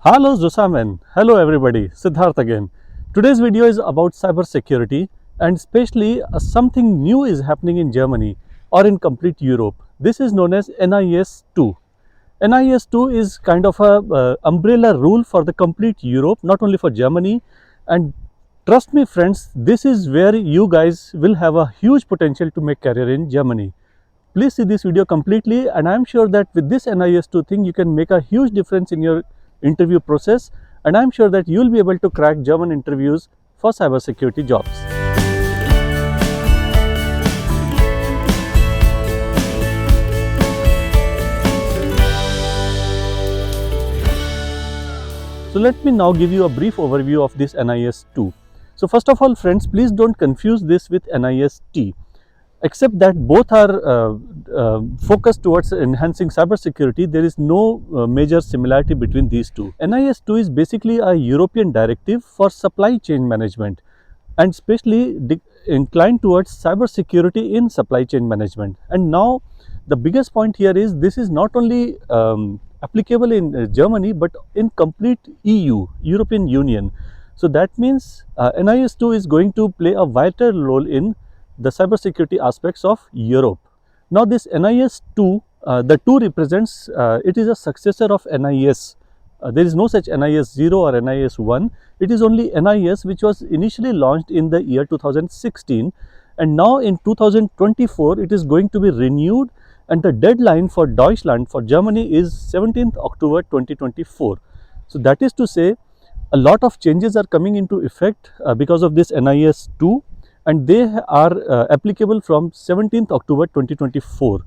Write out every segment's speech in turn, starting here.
Hello Zosamen. Hello everybody. Siddharth again. Today's video is about cybersecurity and especially something new is happening in Germany or in complete Europe. This is known as NIS 2. NIS 2 is kind of a umbrella rule for the complete Europe, not only for Germany. And trust me friends, this is where you guys will have a huge potential to make career in Germany. Please see this video completely, and I am sure that with this NIS2 thing you can make a huge difference in your interview process, and I am sure that you will be able to crack German interviews for cybersecurity jobs. So let me now give you a brief overview of this NIS2. So first of all friends, please don't confuse this with NIST. Except that both are focused towards enhancing cybersecurity, there is no major similarity between these two. NIS2 is basically a European directive for supply chain management and especially inclined towards cybersecurity in supply chain management. And now the biggest point here is this is not only applicable in Germany but in complete EU, European Union. So that means NIS2 is going to play a vital role in the cybersecurity aspects of Europe. Now this NIS2, the 2 represents, it is a successor of NIS. There is no such NIS 0 or NIS 1. It is only NIS which was initially launched in the year 2016, and now in 2024 it is going to be renewed, and the deadline for Deutschland, for Germany, is 17th October 2024. So that is to say a lot of changes are coming into effect because of this NIS 2, and they are applicable from 17th October 2024.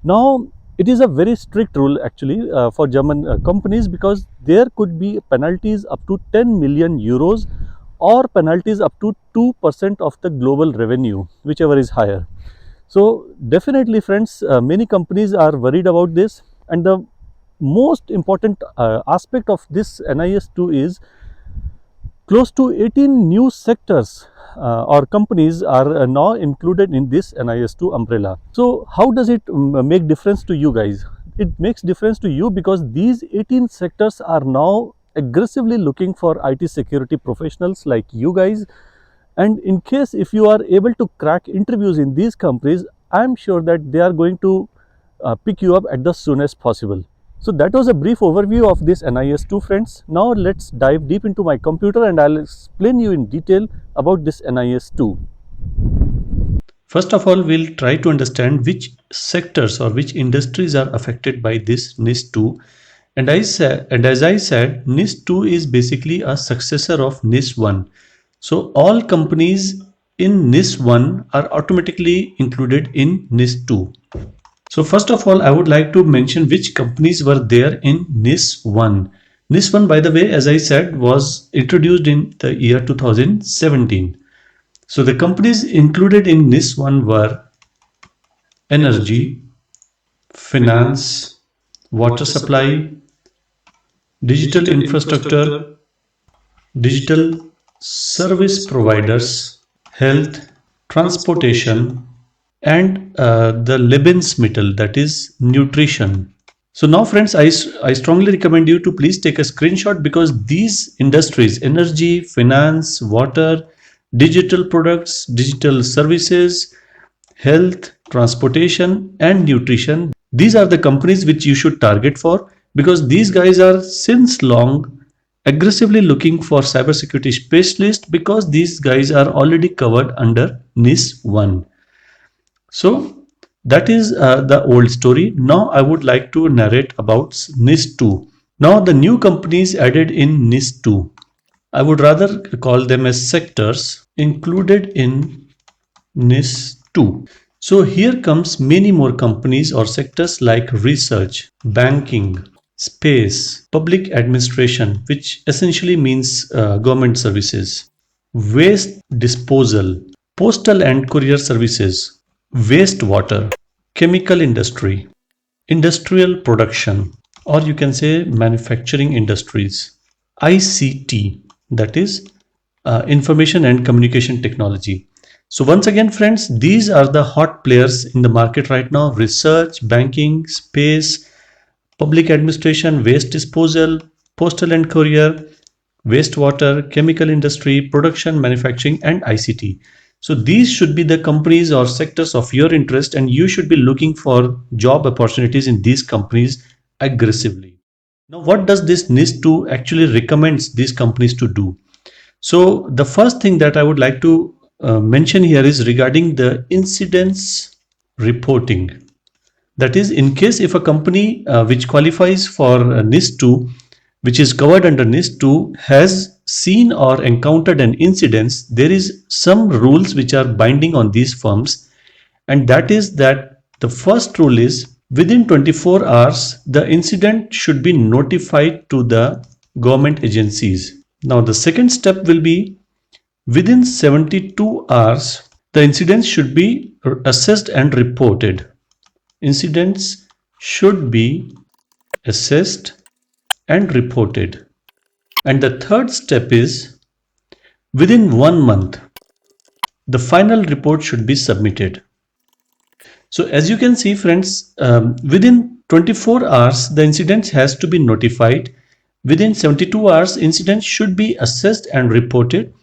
Now it is a very strict rule actually for German companies, because there could be penalties up to 10 million euros or penalties up to 2% of the global revenue, whichever is higher. So definitely friends, many companies are worried about this, and the most important aspect of this NIS2 is close to 18 new sectors or companies are now included in this NIS2 umbrella. So how does it make difference to you guys? It makes difference to you because these 18 sectors are now aggressively looking for IT security professionals like you guys, and in case if you are able to crack interviews in these companies, I am sure that they are going to pick you up at the soonest possible. So that was a brief overview of this NIS2 friends. Now let's dive deep into my computer and I'll explain you in detail about this NIS2. First of all, we'll try to understand which sectors or which industries are affected by this NIS2. And as I said, NIS2 is basically a successor of NIS1. So all companies in NIS1 are automatically included in NIS2. So first of all, I would like to mention which companies were there in NIS 1. NIS 1, by the way, as I said, was introduced in the year 2017. So the companies included in NIS 1 were energy, finance, water supply, digital infrastructure, digital service providers, health, transportation, and the Lebensmittel, that is nutrition. So now friends, I strongly recommend you to please take a screenshot, because these industries, energy, finance, water, digital products, digital services, health, transportation and nutrition, these are the companies which you should target for, because these guys are since long aggressively looking for cybersecurity specialists, because these guys are already covered under NIS 1. So that is the old story. Now I would like to narrate about NIS2. Now the new companies added in NIS2, I would rather call them as sectors included in NIS2. So here comes many more companies or sectors like research, banking, space, public administration, which essentially means government services, waste disposal, postal and courier services, wastewater, chemical industry, industrial production, or you can say manufacturing industries, ICT, that is information and communication technology. So once again friends, these are the hot players in the market right now: research, banking, space, public administration, waste disposal, postal and courier, wastewater, chemical industry, production, manufacturing, and ICT. So these should be the companies or sectors of your interest, and you should be looking for job opportunities in these companies aggressively. Now, what does this NIS 2 actually recommends these companies to do? So the first thing that I would like to mention here is regarding the incidence reporting. That is, in case if a company which qualifies for NIS 2, which is covered under NIS 2, has seen or encountered an incidence, there is some rules which are binding on these firms, and that is that the first rule is within 24 hours the incident should be notified to the government agencies. Now the second step will be within 72 hours the incidents should be assessed and reported. Incidents should be assessed and reported. And the third step is within 1 month, the final report should be submitted. So as you can see, friends, within 24 hours, the incident has to be notified. Within 72 hours, incident should be assessed and reported.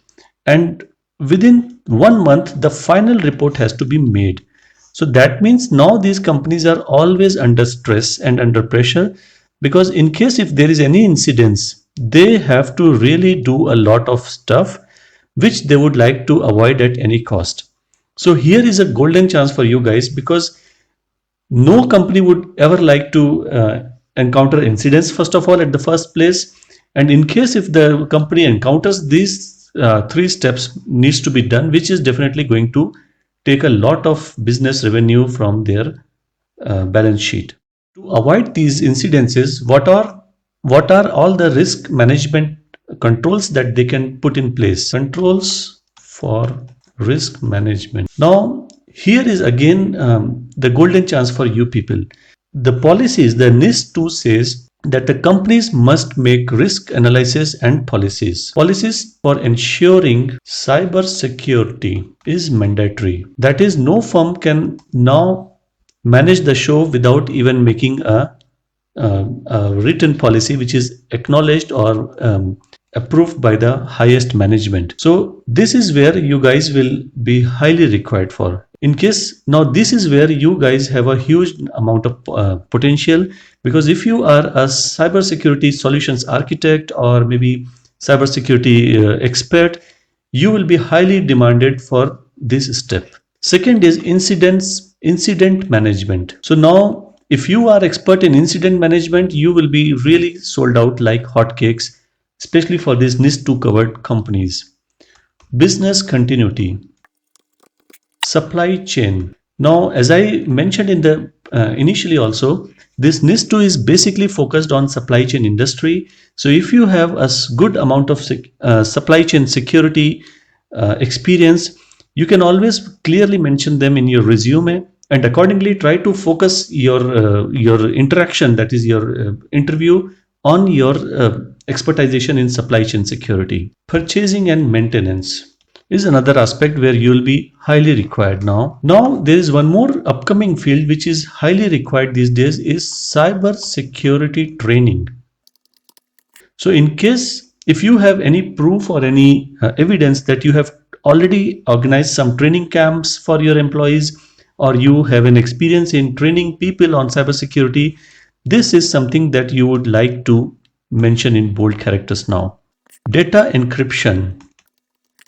And within 1 month, the final report has to be made. So that means now these companies are always under stress and under pressure, because in case if there is any incidents, they have to really do a lot of stuff which they would like to avoid at any cost. So here is a golden chance for you guys, because no company would ever like to encounter incidents first of all at the first place. And in case if the company encounters these three steps needs to be done, which is definitely going to take a lot of business revenue from their balance sheet. To avoid these incidences, what are all the risk management controls that they can put in place? Controls for risk management. Now here is again the golden chance for you people. The policies, the NIS 2 says that the companies must make risk analysis and policies. Policies for ensuring cyber security is mandatory. That is, no firm can now manage the show without even making a written policy which is acknowledged or approved by the highest management. So this is where you guys will be highly required for. In case now this is where you guys have a huge amount of potential, because if you are a cybersecurity solutions architect or maybe cybersecurity expert, you will be highly demanded for this step. Second is incident management. So now if you are expert in incident management, you will be really sold out like hotcakes, especially for these NIS 2 covered companies. Business continuity, supply chain. Now, as I mentioned in the initially also, this NIS 2 is basically focused on supply chain industry. So if you have a good amount of supply chain security experience, you can always clearly mention them in your resume, and accordingly try to focus your interaction, that is your interview, on your expertization in supply chain security. Purchasing and maintenance is another aspect where you will be highly required now. Now there is one more upcoming field which is highly required these days, is cyber security training. So in case if you have any proof or any evidence that you have already organized some training camps for your employees, or you have an experience in training people on cybersecurity, this is something that you would like to mention in bold characters now. Data encryption.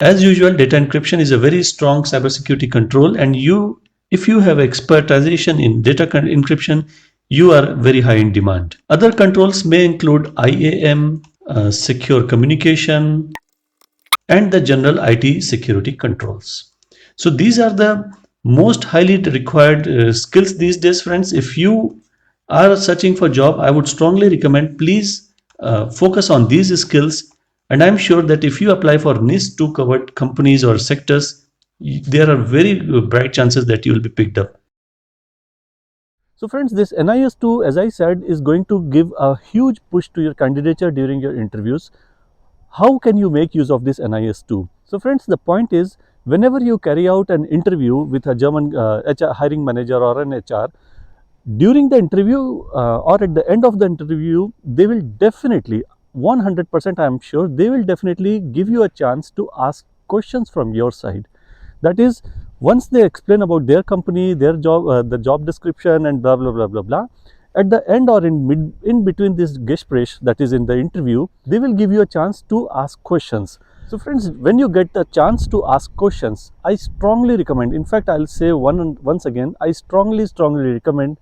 As usual, data encryption is a very strong cybersecurity control, and if you have expertization in data encryption, you are very high in demand. Other controls may include IAM, secure communication, and the general IT security controls. So these are the most highly required skills these days, friends. If you are searching for job, I would strongly recommend please focus on these skills, and I'm sure that if you apply for NIS 2 covered companies or sectors, there are very bright chances that you will be picked up. So friends, this NIS 2, as I said, is going to give a huge push to your candidature during your interviews. How can you make use of this NIS 2? So friends, the point is, whenever you carry out an interview with a German HR hiring manager or an HR, during the interview or at the end of the interview, they will definitely, 100% I am sure they will definitely give you a chance to ask questions from your side. That is, once they explain about their company, their job, the job description, and blah blah blah blah blah. At the end or in between this Gespräch, that is in the interview, they will give you a chance to ask questions. So friends, when you get the chance to ask questions, I strongly recommend, in fact I'll say once again, I strongly recommend,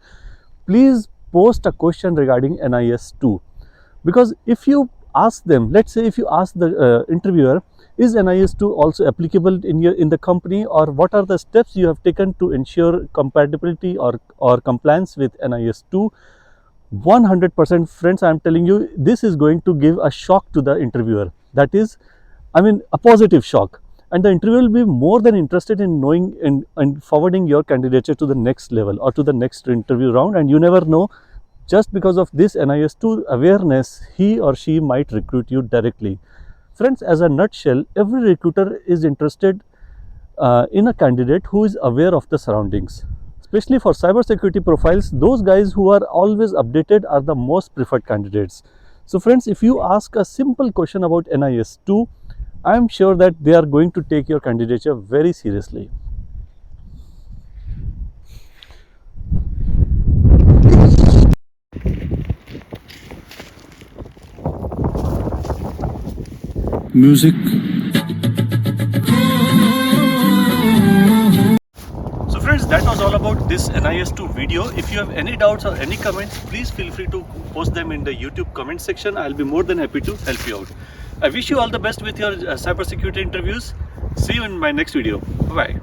please post a question regarding NIS 2. Because if you ask them, let's say if you ask the interviewer, is NIS 2 also applicable in the company, or what are the steps you have taken to ensure compatibility or compliance with NIS 2, 100% friends, I am telling you, this is going to give a shock to the interviewer. That is, I mean, a positive shock. And the interviewer will be more than interested in knowing and forwarding your candidature to the next level or to the next interview round. And you never know, just because of this NIS 2 awareness, he or she might recruit you directly. Friends, as a nutshell, every recruiter is interested in a candidate who is aware of the surroundings. Especially for cybersecurity profiles, those guys who are always updated are the most preferred candidates. So friends, if you ask a simple question about NIS 2, I am sure that they are going to take your candidature very seriously. Music. So friends, that was all about this NIS 2 video. If you have any doubts or any comments, please feel free to post them in the YouTube comment section. I'll be more than happy to help you out. I wish you all the best with your cybersecurity interviews. See you in my next video. Bye.